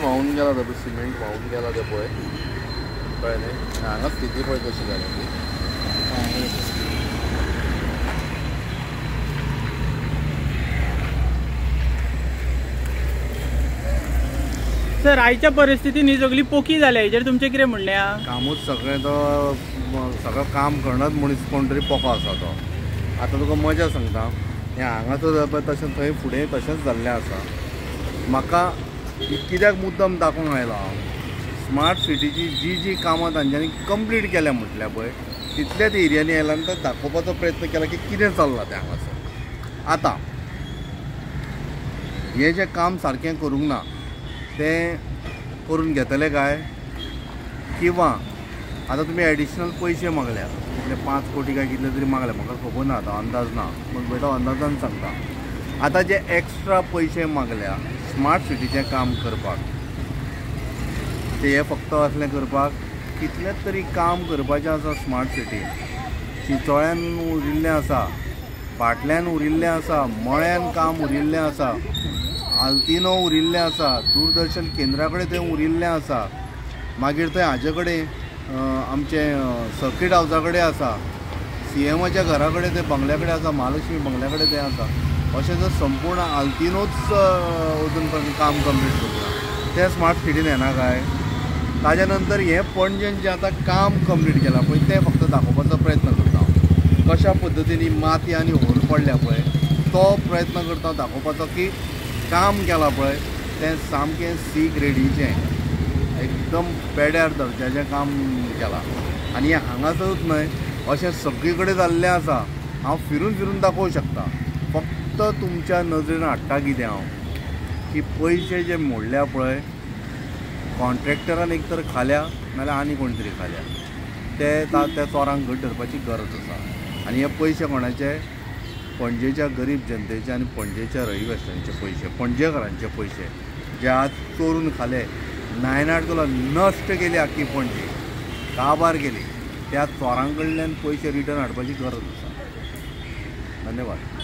व्हांवून गेला तो सिमेंट व्हांवून गेला ते पळय कळ्ळें न्ही हांगा स्थिती पळय कशी जाल्या ती सर आयच्या परिस्थितीन ही सगळी पोकी जाल्या हेजेर तुमचें कितें म्हणणें आहा? कामूच सगळें तो सगळो काम करनात मनीस कोण तरी पोको आसा तो आतां तुका मजा सांगता हें हांगासर पळय तशें थंय फुडें तशेंच जाल्लें आसा म्हाका कित्याक मुद्दम दाखोवंक आयलो हांव स्मार्ट सिटीची जी कामां तांच्यांनी कंप्लीट केल्या म्हटल्या पळय तितल्याच एरियांनी आयला आनी तें दाखोवपाचो प्रयत्न केला की कितें चल्लां तें हांगासर आतां हें जें काम सारकें करूंक ना तें करून घेतले काय किंवा आतां तुमी एडिशनल पयशे मागल्या कितले 5 कोटी काय कितले तरी मागल्या म्हाका खबर ना आतां अंदाज ना पूण बेटा अंदाजान सांगता आतां जे एक्स्ट्रा पयशे मागल्या स्मार्ट सिटीचें काम करपाक ते फक्त असलें करपाक कितलेंच तरी काम करपाचें आसा स्मार्ट सिटीन चिंचोळ्यान उरिल्लें आसा पाटल्यान उरिल्लें आसा मळ्यान काम उरिल्लें आसा आल्तिनो उरिल्लें आसा दूरदर्शन केंद्रा कडेन तें उरिल्लें आसा मागीर थंय हाजे कडेन आमचे सर्कीट हावसा कडेन आसा CMच्या घरा कडेन ते बंगल्या कडेन आसा महालक्ष्मी बंगल्या कडेन तें आसा अशें जर संपूर्ण आल्तिनोच अजून पर्यंत काम कंप्लीट करता तें स्मार्ट सिटीन येना काय ताज्या नंतर हें पणजेन जें आतां काम कंप्लीट केलां पळय तें फक्त दाखोवपाचो प्रयत्न करता कशा पद्दतीन माती आनी होल पडल्या पळय तो प्रयत्न करता दाखोवपाचो की काम केलां पळय तें सामकें C ग्रेडीचें एकदम पेड्यार दर्जाचें काम केलां आनी हें हांगासरूच न्हय अशें सगळे कडेन जाल्लें आसा हांव फिरून फिरून दाखोवंक शकता फक्त तुमच्या नजरेन हाडटा कितें हांव की पयशे जे मोडल्या पळय कॉन्ट्रॅक्टरान एक तर खाल्या नाल्यार आनी कोण तरी खाल्या त्या चोरांक घट धरपाची गरज आसा आनी हे पयशे कोणाचे पणजेच्या गरीब जनतेचे आनी पणजेच्या रहिवाशांचे पयशे पणजेकारांचे पयशे जे आज चोरून खाले नायनाट केलो नश्ट केली आख्खी पणजे काबार केली त्या चोरां कडल्यान पयशे रिटर्न हाडपाची गरज आसा धन्यवाद.